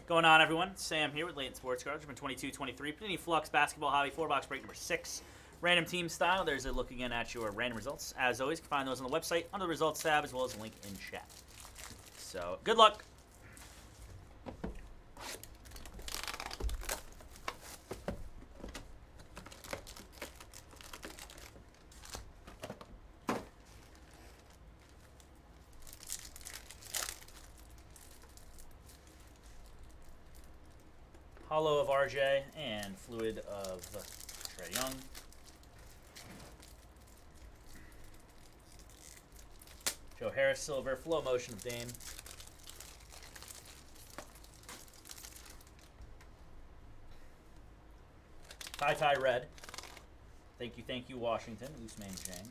Going on, everyone? Sam here with LaytonSportsCards. Number 22-23. Panini Flux Basketball Hobby 4-box break number 6. Random team style. There's a look again at your random results. As always, you can find those on the website under the results tab as well as a link in chat. So, good luck. Hollow of RJ and Fluid of Trae Young. Joe Harris Silver, Flow Motion of Dame. Ty Red. Thank you, Washington. Usman Jang.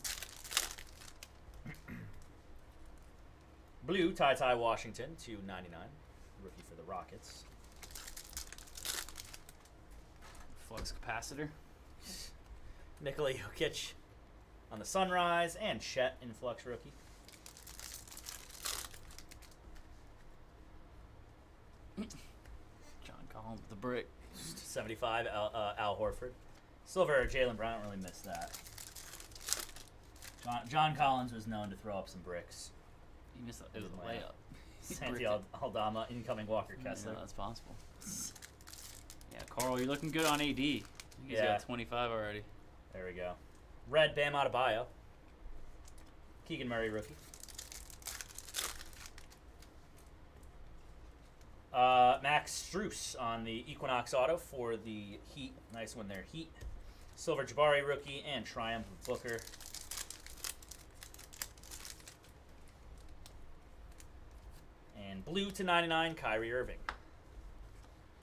Blue, Ty Washington, /299. Rookie for the Rockets. Flux capacitor. Nikola Jokic on the Sunrise, and Chet in Flux rookie. John Collins with the brick. 75, Al Horford. Silver, Jaylen Brown. I don't really miss that. John Collins was known to throw up some bricks. He missed it was a layup. Santi Aldama, incoming Walker Kessler. Yeah, that's possible. Yeah, Carl, you're looking good on AD. He's got 25 already. There we go. Red, Bam Adebayo. Keegan Murray, rookie. Max Strus on the Equinox auto for the Heat. Nice one there, Heat. Silver Jabari, rookie, and Triumph of Booker. And blue /99, Kyrie Irving.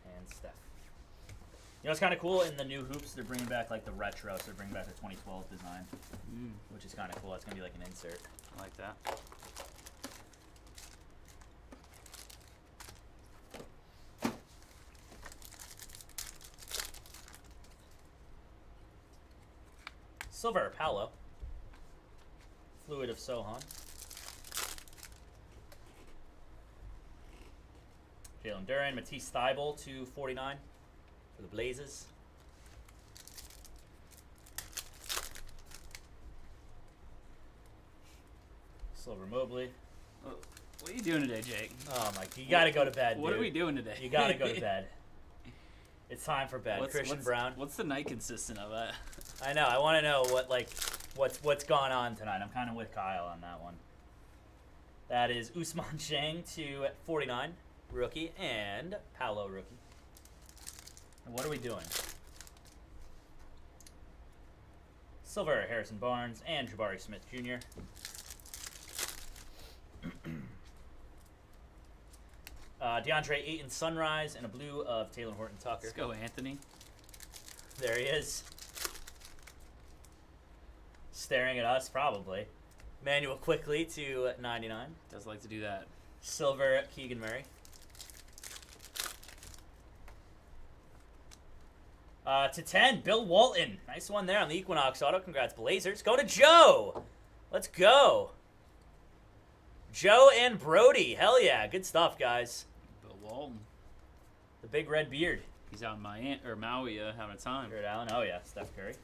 And Steph. You know, it's kind of cool in the new hoops. They're bringing back like the retro, so they're bringing back the 2012 design, which is kind of cool. It's gonna be like an insert. I like that. Silver Paolo. Fluid of Sohan. Jalen Duren, Matisse Thybulle /49 for the Blazers. Silver Mobley. What are you doing today, Jake? Oh my! You gotta go to bed. What dude. are we doing today? You gotta go to bed. It's time for bed. Christian Brown. What's the night consistent of that? I know. I want to know what's gone on tonight. I'm kind of with Kyle on that one. That is Usman Chang /49 rookie and Paolo rookie. And what are we doing? Silver Harrison Barnes and Jabari Smith Jr. DeAndre Ayton Sunrise and a blue of Taylor Horton Tucker. Let's go, Anthony. There he is. Staring at us, probably. Manuel Quickly /99. Does like to do that. Silver Keegan Murray. /10, Bill Walton. Nice one there on the Equinox auto. Congrats, Blazers. Go to Joe. Let's go. Joe and Brody. Hell yeah. Good stuff, guys. Bill Walton. The big red beard. He's out in Maui having a time. Jared Allen. Oh, yeah. Steph Curry.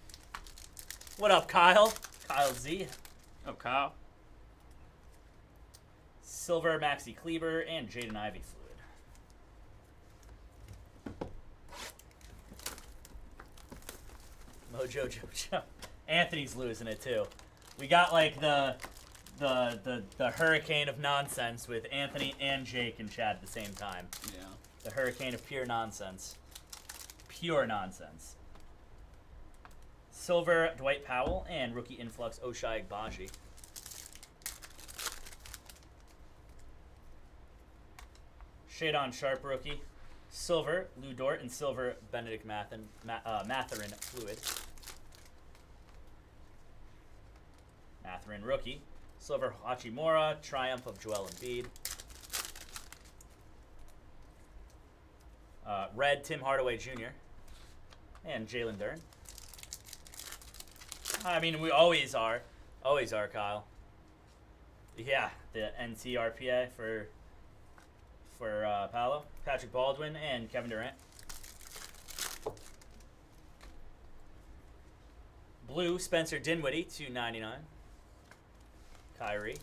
What up, Kyle? Kyle Z. Oh, Kyle. Silver Maxi Kleber and Jaden Ivey Fluid. Mojo Jojo. Anthony's losing it too. We got like the hurricane of nonsense with Anthony and Jake in chat at the same time. Yeah. The hurricane of pure nonsense. Pure nonsense. Silver Dwight Powell and rookie influx Ochai Agbaji. Shadon Sharp rookie. Silver Lou Dort and silver Benedict Mathurin Fluid. Mathurin rookie. Silver Hachimura, Triumph of Joel Embiid. Red Tim Hardaway Jr. And Jalen Duren. I mean, we always are. Always are, Kyle. Yeah, the NTRPA for for Paolo, Patrick Baldwin, and Kevin Durant. Blue, Spencer Dinwiddie, 299. Kyrie.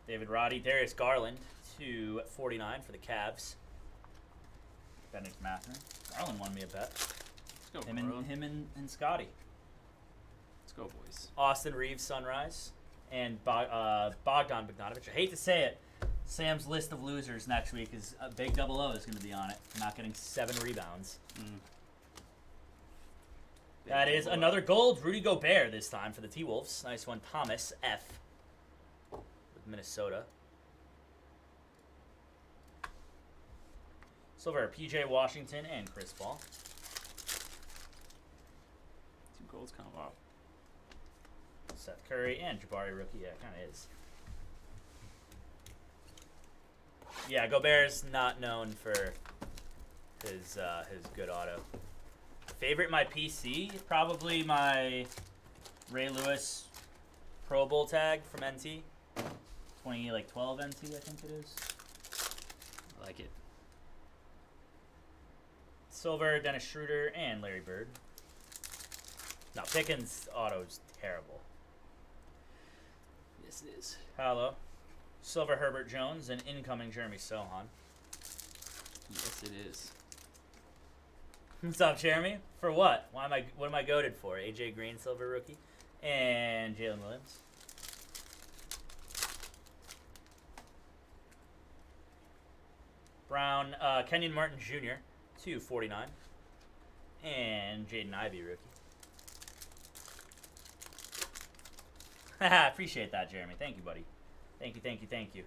David Roddy, Darius Garland, 249 for the Cavs. Benedict Mathurin. Garland won me a bet. Let's go, Him and Scotty. Let's go, boys. Austin Reeves, Sunrise, and Bogdan Bogdanovic. I hate to say it, Sam's list of losers next week is a big double O is going to be on it for not getting 7 rebounds. That is another gold. Rudy Gobert this time for the T-Wolves. Nice one. Thomas F. with Minnesota. Silver, PJ Washington and Chris Paul. 2 golds kind of out. Seth Curry and Jabari rookie. Yeah, it kind of is. Yeah, Gobert's not known for his good auto. Favorite my PC? Probably my Ray Lewis Pro Bowl tag from NT. 2012 NT, I think it is. I like it. Silver, Dennis Schroeder, and Larry Bird. No, Pickens' auto's terrible. Yes, it is. Paolo. Silver, Herbert Jones, and incoming Jeremy Sohan. Yes, it is. What's up, Jeremy? For what? What am I goated for? AJ Green, silver rookie, and Jalen Williams. Brown, Kenyon Martin Jr. 249, and Jaden Ivey rookie. Haha, appreciate that, Jeremy. Thank you, buddy. Thank you.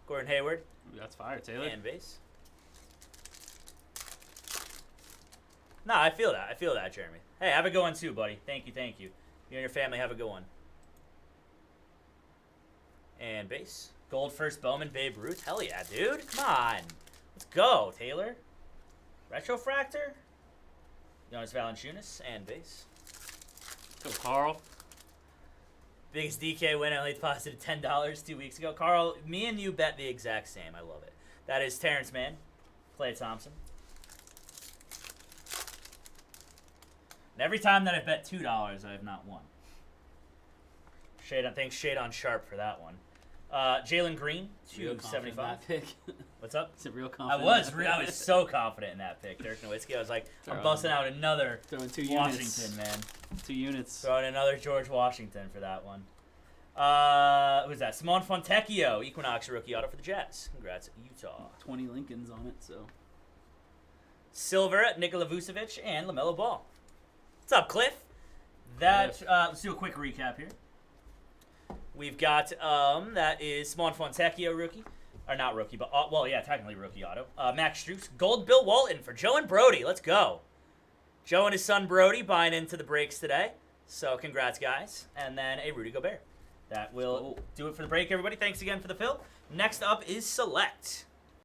Gordon Hayward. Ooh, that's fire, Taylor. And base. No, I feel that, Jeremy. Hey, have a good one too, buddy. Thank you. You and your family have a good one. And base. Gold first Bowman, Babe Ruth. Hell yeah, dude. Come on. Let's go, Taylor. Retrofractor. Jonas Valanciunas and base. Go, Carl. Biggest DK win. I only deposited $10 2 weeks ago. Carl, me and you bet the exact same. I love it. That is Terrence Mann, Klay Thompson. And every time that I've bet $2, I have not won. Thanks Shade on Sharp for that one. Jalen Green, $275. What's up? Is it real confident? I was so confident in that pick. Dirk Nowitzki. I was like, I'm busting out another Washington, man. 2 units. Throwing another George Washington for that one. Who's that? Simone Fontecchio, Equinox rookie auto for the Jets. Congrats, Utah. 20 Lincolns on it, so. Silver, Nikola Vucevic, and LaMelo Ball. What's up, Cliff? Let's do a quick recap here. We've got, that is Simone Fontecchio rookie. Or not rookie, but, technically rookie auto. Max Strus, gold Bill Walton for Joe and Brody. Let's go. Joe and his son Brody buying into the breaks today. So congrats, guys. And then a Rudy Gobert. That will do it for the break, everybody. Thanks again for the fill. Next up is Select.